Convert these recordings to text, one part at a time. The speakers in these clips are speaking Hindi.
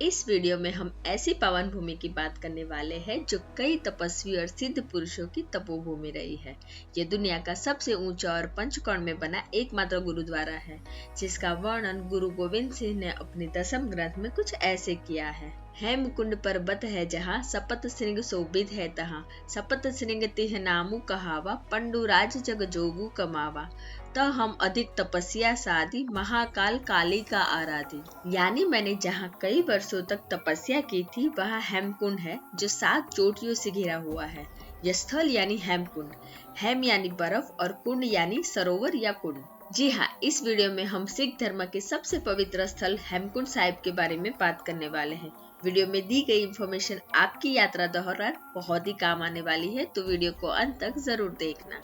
इस वीडियो में हम ऐसी पावन भूमि की बात करने वाले हैं जो कई तपस्वी और सिद्ध पुरुषों की तपोभूमि रही है। ये दुनिया का सबसे ऊंचा और पंचकोण में बना एकमात्र गुरुद्वारा है, जिसका वर्णन गुरु गोविंद सिंह ने अपने 10वें ग्रंथ में कुछ ऐसे किया है। हेमकुंड पर्वत है जहाँ, सपत श्रृंग शोभित है तहाँ, सपत श्रृंग तिह नामु कहावा, पंडुराज जग जोगु कमावा, तो हम अधिक तपस्या साधी, महाकाल काली का आराधी। यानी मैंने जहाँ कई वर्षों तक तपस्या की थी वहाँ हेमकुंड है जो 7 चोटियों से घिरा हुआ है। यह स्थल यानी हेमकुंड, हेम यानी बर्फ और कुंड यानी सरोवर या कुंड। जी हाँ, इस वीडियो में हम सिख धर्म के सबसे पवित्र स्थल हेमकुंड साहिब के बारे में बात करने वाले हैं। वीडियो में दी गई इंफॉर्मेशन आपकी यात्रा दौरान बहुत ही काम आने वाली है, तो वीडियो को अंत तक जरूर देखना।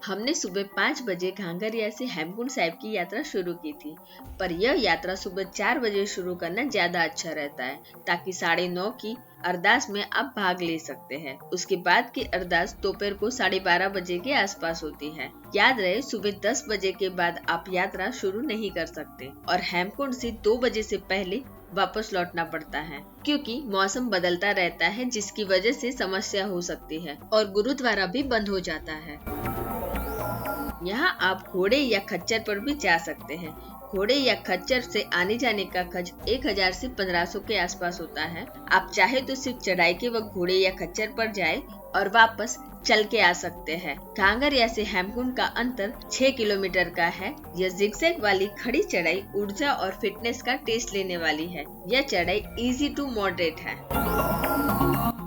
हमने सुबह 5 बजे घांगरिया से हेमकुंड साहिब की यात्रा शुरू की थी, पर यह यात्रा सुबह 4 बजे शुरू करना ज्यादा अच्छा रहता है, ताकि 9:30 की अरदास में आप भाग ले सकते हैं। उसके बाद की अरदास दोपहर को 12:30 बजे के आसपास होती है। याद रहे, सुबह 10 बजे के बाद आप यात्रा शुरू नहीं कर सकते और हेमकुंड से 2 बजे से पहले वापस लौटना पड़ता है, क्योंकि मौसम बदलता रहता है, जिसकी वजह से समस्या हो सकती है और गुरुद्वारा भी बंद हो जाता है। यहाँ आप घोड़े या खच्चर पर भी जा सकते हैं। घोड़े या खच्चर से आने जाने का खर्च 1000 से 1500 के आसपास होता है। आप चाहे तो सिर्फ चढ़ाई के वक्त घोड़े या खच्चर पर जाए और वापस चल के आ सकते हैं। घांगरिया से हेमकुंड का अंतर 6 किलोमीटर का है। यह जिगजैग वाली खड़ी चढ़ाई ऊर्जा और फिटनेस का टेस्ट लेने वाली है। यह चढ़ाई इजी टू मॉडरेट है।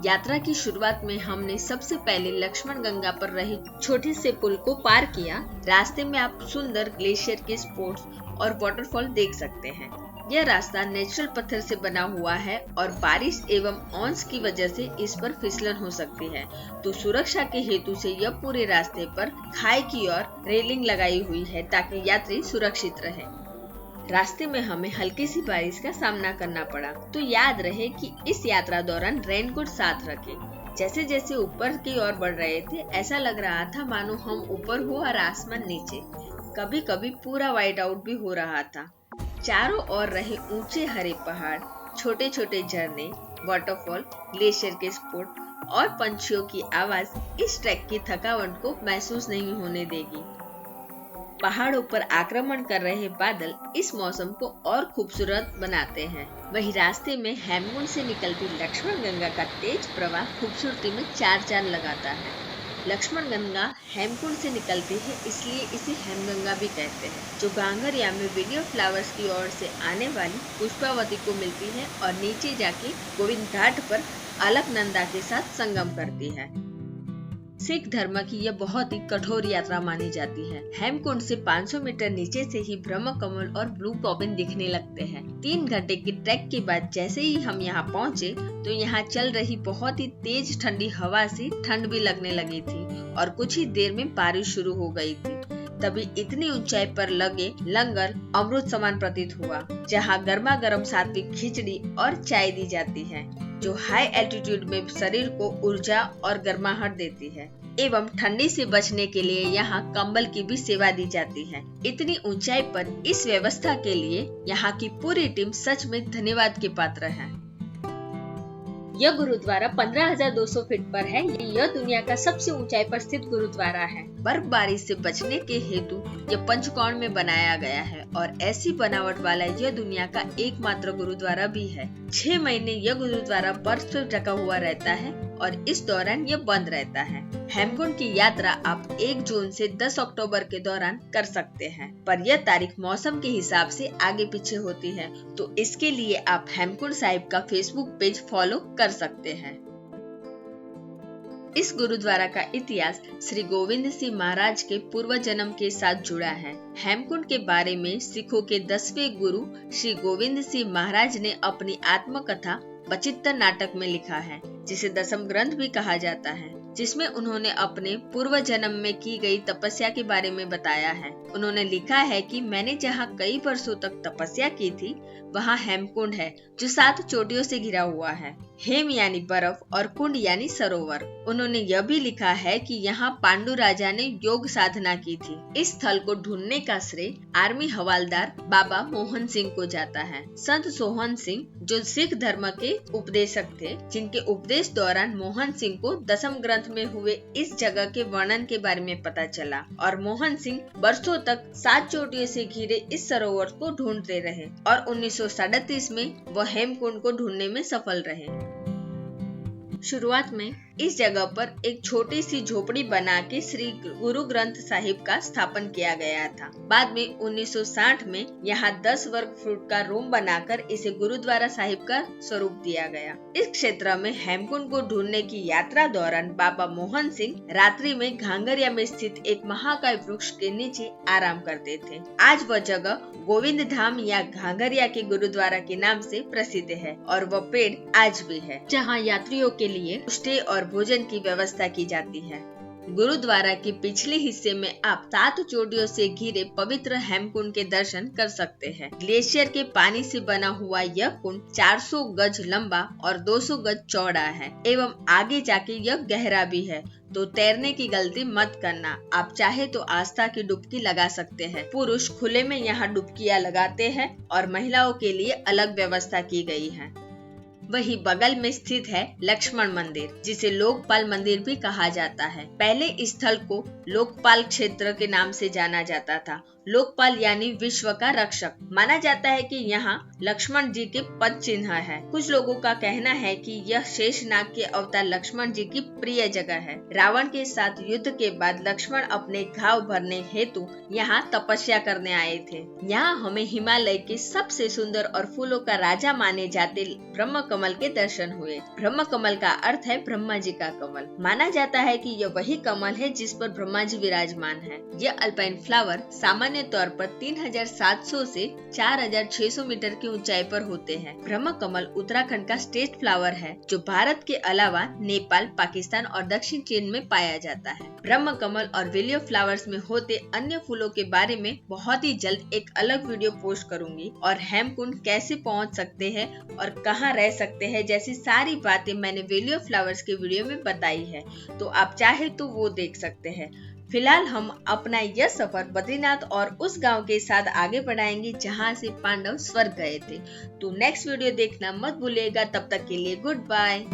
यात्रा की शुरुआत में हमने सबसे पहले लक्ष्मण गंगा पर रहे छोटे से पुल को पार किया। रास्ते में आप सुंदर ग्लेशियर के स्पोर्ट्स और वाटरफॉल देख सकते हैं। यह रास्ता नेचुरल पत्थर से बना हुआ है और बारिश एवं ऑन्स की वजह से इस पर फिसलन हो सकती है, तो सुरक्षा के हेतु से यह पूरे रास्ते पर खाई की ओर रेलिंग लगाई हुई है ताकि यात्री सुरक्षित रहे। रास्ते में हमें हल्की सी बारिश का सामना करना पड़ा, तो याद रहे कि इस यात्रा दौरान रेनकोट साथ रखें। जैसे जैसे ऊपर की ओर बढ़ रहे थे, ऐसा लग रहा था मानो हम ऊपर हो और आसमान नीचे। कभी कभी पूरा वाइट आउट भी हो रहा था। चारों ओर रहे ऊंचे हरे पहाड़, छोटे छोटे झरने, वाटरफॉल, ग्लेशियर के स्पोर्ट और पंछियों की आवाज इस ट्रैक की थकावट को महसूस नहीं होने देगी। पहाड़ों पर आक्रमण कर रहे बादल इस मौसम को और खूबसूरत बनाते हैं। वही रास्ते में हेमकुंड से निकलती लक्ष्मण गंगा का तेज प्रवाह खूबसूरती में 4 चांद लगाता है। लक्ष्मण गंगा हेमकुंड से निकलती है, इसलिए इसे हेमगंगा भी कहते हैं, जो घांगरिया में विलियम फ्लावर्स की ओर से आने वाली पुष्पावती को मिलती है और नीचे जाके गोविंद घाट पर अलकनंदा के साथ संगम करती है। सिख धर्म की यह बहुत ही कठोर यात्रा मानी जाती है। हेमकुंड से 500 मीटर नीचे से ही ब्रह्म कमल और ब्लू टॉबिन दिखने लगते हैं। 3 घंटे की ट्रैक के बाद जैसे ही हम यहाँ पहुँचे तो यहाँ चल रही बहुत ही तेज ठंडी हवा से ठंड भी लगने लगी थी और कुछ ही देर में बारिश शुरू हो गई थी। तभी इतनी ऊंचाई पर लगे लंगर अमृत समान प्रतीत हुआ, जहाँ गर्मा गर्म सात्विक खिचड़ी और चाय दी जाती है, जो हाई एल्टीट्यूड में शरीर को ऊर्जा और गर्माहट देती है। एवं ठंडी से बचने के लिए यहाँ कंबल की भी सेवा दी जाती है। इतनी ऊंचाई पर इस व्यवस्था के लिए यहाँ की पूरी टीम सच में धन्यवाद के पात्र है। यह गुरुद्वारा 15,200 फीट पर है। यह दुनिया का सबसे ऊंचाई पर स्थित गुरुद्वारा है। बर्फबारी से बचने के हेतु यह पंचकोण में बनाया गया है और ऐसी बनावट वाला यह दुनिया का एकमात्र गुरुद्वारा भी है। 6 महीने यह गुरुद्वारा बर्फ से ढका हुआ रहता है और इस दौरान यह बंद रहता है। हेमकुंड की यात्रा आप 1 जून से 10 अक्टूबर के दौरान कर सकते हैं, पर यह तारीख मौसम के हिसाब से आगे पीछे होती है, तो इसके लिए आप हेमकुंड साहिब का फेसबुक पेज फॉलो कर सकते हैं। इस गुरुद्वारा का इतिहास श्री गोविंद सिंह महाराज के पूर्व जन्म के साथ जुड़ा है। हेमकुंड के बारे में सिखों के 10वें गुरु श्री गोविंद सिंह महाराज ने अपनी आत्मकथा बचित्तर नाटक में लिखा है, जिसे 10वां ग्रंथ भी कहा जाता है, जिसमें उन्होंने अपने पूर्व जन्म में की गई तपस्या के बारे में बताया है। उन्होंने लिखा है कि मैंने जहाँ कई वर्षों तक तपस्या की थी, वहाँ हेमकुंड है जो 7 चोटियों से घिरा हुआ है। हेम यानी बर्फ और कुंड यानी सरोवर। उन्होंने यह भी लिखा है कि यहाँ पांडु राजा ने योग साधना की थी। इस स्थल को ढूंढने का श्रेय आर्मी हवालदार बाबा मोहन सिंह को जाता है। संत सोहन सिंह जो सिख धर्म के उपदेशक थे, जिनके उपदेश दौरान मोहन सिंह को दसम ग्रंथ में हुए इस जगह के वर्णन के बारे में पता चला और मोहन सिंह वर्षों तक 7 चोटियों से घिरे इस सरोवर को ढूंढते रहे और 1937 में वह हेमकुंड को ढूंढने में सफल रहे। शुरुआत में इस जगह पर एक छोटी सी झोपड़ी बना के श्री गुरु ग्रंथ साहिब का स्थापन किया गया था। बाद में 1960 में यहाँ 10 वर्ग फुट का रूम बनाकर इसे गुरुद्वारा साहिब का स्वरूप दिया गया। इस क्षेत्र में हेमकुंड को ढूंढने की यात्रा दौरान बाबा मोहन सिंह रात्रि में घांगरिया में स्थित एक महाकाय वृक्ष के नीचे आराम करते थे। आज वह जगह गोविंद धाम या घांगरिया के गुरुद्वारा के नाम से प्रसिद्ध है और वह पेड़ आज भी है, जहाँ यात्रियों के लिए स्टे और भोजन की व्यवस्था की जाती है। गुरुद्वारा के पिछले हिस्से में आप 7 चोटियों से घिरे पवित्र हेमकुंड के दर्शन कर सकते हैं। ग्लेशियर के पानी से बना हुआ यह कुंड 400 गज लंबा और 200 गज चौड़ा है एवं आगे जाके यह गहरा भी है, तो तैरने की गलती मत करना। आप चाहे तो आस्था की डुबकी लगा सकते हैं। पुरुष खुले में यहाँ डुबकियाँ लगाते हैं और महिलाओं के लिए अलग व्यवस्था की गई है। वही बगल में स्थित है लक्ष्मण मंदिर, जिसे लोकपाल मंदिर भी कहा जाता है। पहले इस स्थल को लोकपाल क्षेत्र के नाम से जाना जाता था। लोकपाल यानी विश्व का रक्षक। माना जाता है कि यहाँ लक्ष्मण जी के पद चिन्ह है। कुछ लोगों का कहना है कि यह शेषनाग के अवतार लक्ष्मण जी की प्रिय जगह है। रावण के साथ युद्ध के बाद लक्ष्मण अपने घाव भरने हेतु यहाँ तपस्या करने आए थे। यहाँ हमें हिमालय के सबसे सुंदर और फूलों का राजा माने जाते ब्रह्म कमल के दर्शन हुए। ब्रह्म कमल का अर्थ है ब्रह्मा जी का कमल। माना जाता है कि यह वही कमल है जिस पर ब्रह्मा जी विराजमान है। यह अल्पाइन फ्लावर सामान्य तौर पर 3700 से 4600 मीटर की ऊंचाई पर होते हैं। ब्रह्म कमल उत्तराखंड का स्टेट फ्लावर है, जो भारत के अलावा नेपाल, पाकिस्तान और दक्षिण चीन में पाया जाता है। ब्रह्म कमल और विलियो फ्लावर्स में होते अन्य फूलों के बारे में बहुत ही जल्द एक अलग वीडियो पोस्ट करूंगी और हेमकुंड कैसे पहुंच सकते हैं और कहां रह सकते हैं जैसी सारी बातें मैंने विलियो फ्लावर्स के वीडियो में बताई है, तो आप चाहे तो वो देख सकते हैं। फिलहाल हम अपना यह सफर बद्रीनाथ और उस गांव के साथ आगे बढ़ाएंगे जहां से पांडव स्वर्ग गए थे। तो नेक्स्ट वीडियो देखना मत भूलिएगा। तब तक के लिए गुड बाय।